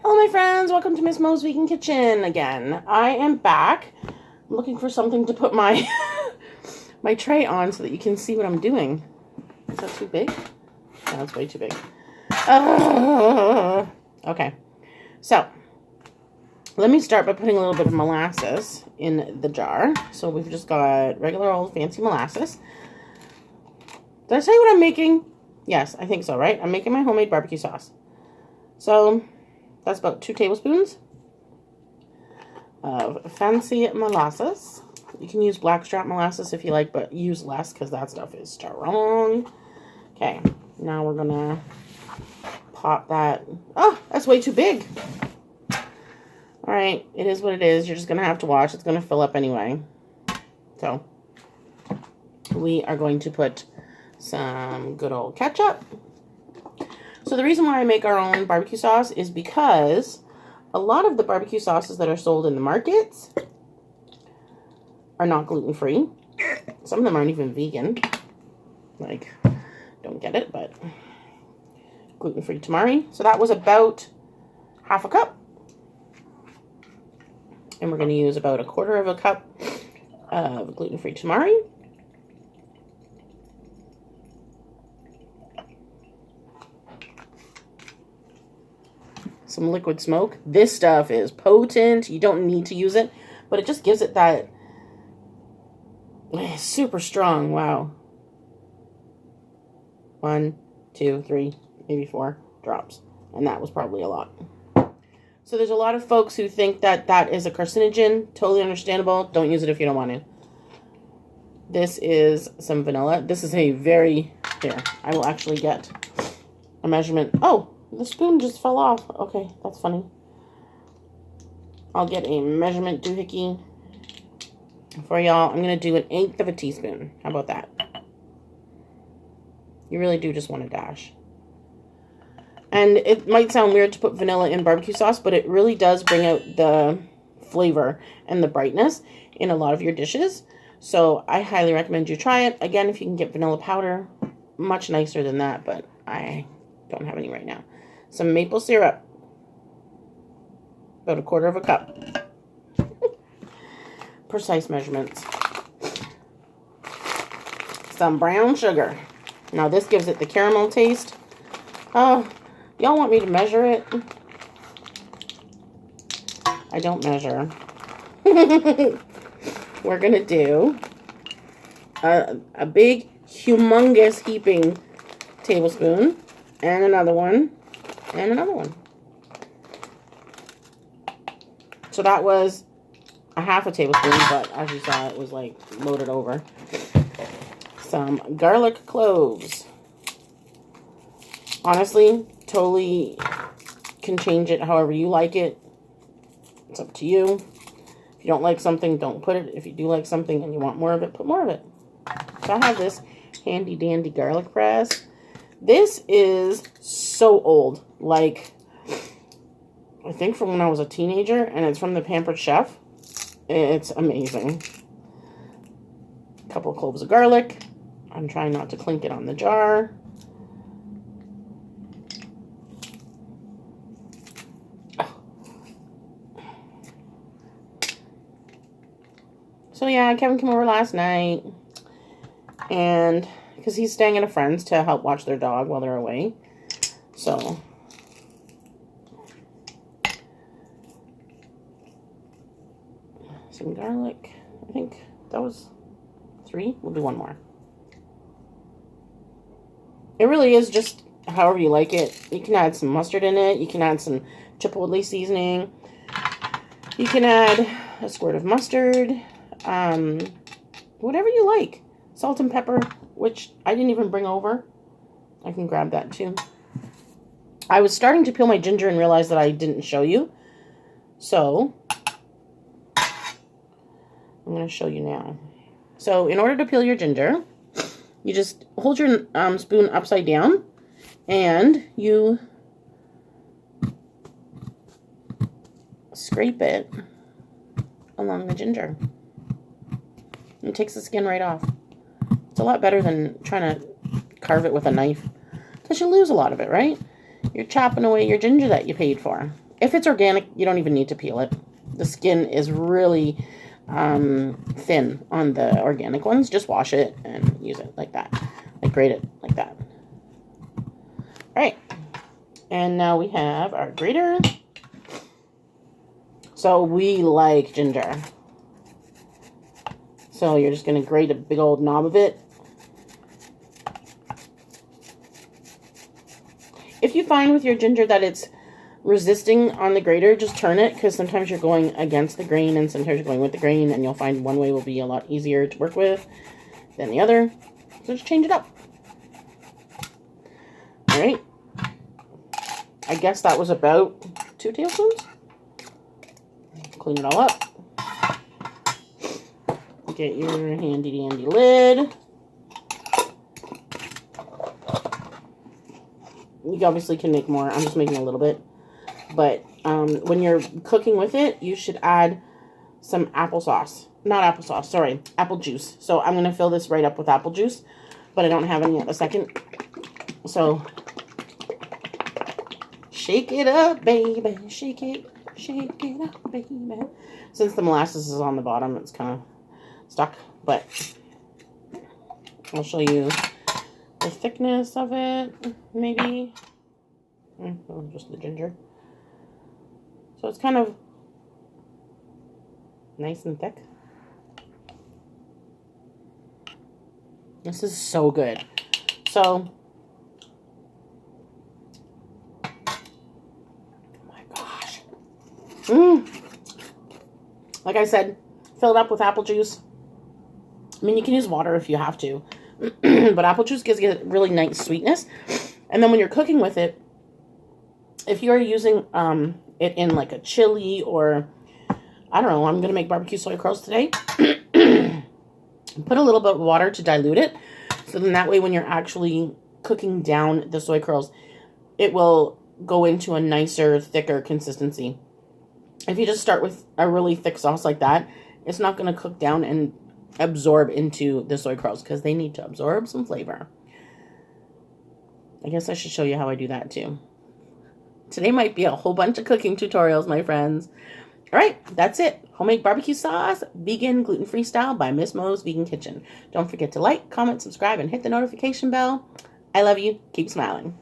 Hello my friends, welcome to Miss Mo's Vegan Kitchen again. I am back. I'm looking for something to put my my tray on so that you can see what I'm doing. Is that too big? No, that's way too big. Okay, so let me start by putting a little bit of molasses in the jar. So we've just got regular old fancy molasses. Did I tell you what I'm making? Yes, I think so, right? I'm making my homemade barbecue sauce. So that's about 2 tablespoons of fancy molasses. You can use blackstrap molasses if you like, but use less because that stuff is strong. Okay, now we're gonna pop that. Oh, that's way too big. All right, it is what it is. You're just gonna have to watch. It's gonna fill up anyway. So we are going to put some good old ketchup. So the reason why I make our own barbecue sauce is because a lot of the barbecue sauces that are sold in the markets are not gluten-free. Some of them aren't even vegan. Like, don't get it, but gluten-free tamari. So that was about half a cup. And we're going to use about 1/4 cup of gluten-free tamari. Some liquid smoke. This stuff is potent. You don't need to use it, but it just gives it that super strong. Wow. 1, 2, 3, maybe 4 drops. And that was probably a lot. So there's a lot of folks who think that that is a carcinogen. Totally understandable. Don't use it if you don't want to. This is some vanilla. This is a very... Here, I will actually get a measurement. Oh! The spoon just fell off. Okay, that's funny. I'll get a measurement doohickey for y'all. I'm going to do 1/8 teaspoon. How about that? You really do just want a dash. And it might sound weird to put vanilla in barbecue sauce, but it really does bring out the flavor and the brightness in a lot of your dishes. So I highly recommend you try it. Again, if you can get vanilla powder, much nicer than that, but I don't have any right now. Some maple syrup, about 1/4 cup. Precise measurements. Some brown sugar. Now this gives it the caramel taste. Oh, y'all want me to measure it? I don't measure. We're gonna do a big, humongous heaping tablespoon, and another one. And another one. So that was 1/2 tablespoon, but as you saw, it was like loaded over. Some garlic cloves. Honestly, totally can change it however you like it. It's up to you. If you don't like something, don't put it. If you do like something and you want more of it, put more of it. So I have this handy dandy garlic press. This is so old. Like, I think from when I was a teenager, and it's from the Pampered Chef. It's amazing. A couple of cloves of garlic. I'm trying not to clink it on the jar. So yeah, Kevin came over last night, and because he's staying at a friend's to help watch their dog while they're away. So some garlic. I think that was 3. We'll do 1 more. It really is just however you like it. You can add some mustard in it. You can add some chipotle seasoning. You can add a squirt of mustard. Whatever you like. Salt and pepper, which I didn't even bring over. I can grab that too. I was starting to peel my ginger and realized that I didn't show you. So I'm going to show you now. So in order to peel your ginger, you just hold your spoon upside down and you scrape it along the ginger. And it takes the skin right off. It's a lot better than trying to carve it with a knife, because you lose a lot of it, right? You're chopping away your ginger that you paid for. If it's organic, you don't even need to peel it. The skin is really thin on the organic ones. Just wash it and use it like that. Like grate it like that. All right. And now we have our grater. So we like ginger. So you're just going to grate a big old knob of it. If you find with your ginger that it's resisting on the grater, just turn it, because sometimes you're going against the grain and sometimes you're going with the grain, and you'll find one way will be a lot easier to work with than the other. So just change it up. All right. I guess that was about 2 tablespoons. Clean it all up. Get your handy dandy lid. You obviously can make more. I'm just making a little bit. But when you're cooking with it, you should add some applesauce. Not applesauce, sorry, apple juice. So I'm going to fill this right up with apple juice, but I don't have any at the second. So shake it up, baby. Shake it up, baby. Since the molasses is on the bottom, it's kind of stuck, but I'll show you the thickness of it, maybe. Oh, just the ginger. So it's kind of nice and thick. This is so good. So, oh my gosh. Like I said, fill it up with apple juice. I mean, you can use water if you have to. But apple juice gives it really nice sweetness. And then when you're cooking with it, if you're using it in like a chili or, I don't know, I'm going to make barbecue soy curls today. Put a little bit of water to dilute it. So then that way when you're actually cooking down the soy curls, it will go into a nicer, thicker consistency. If you just start with a really thick sauce like that, it's not going to cook down and absorb into the soy curls because they need to absorb some flavor. I guess I should show you how I do that too. Today might be a whole bunch of cooking tutorials, my friends. All right, that's it. Homemade barbecue sauce, vegan, gluten-free style by Miss Mo's Vegan Kitchen. Don't forget to like, comment, subscribe, and hit the notification bell. I love you. Keep smiling.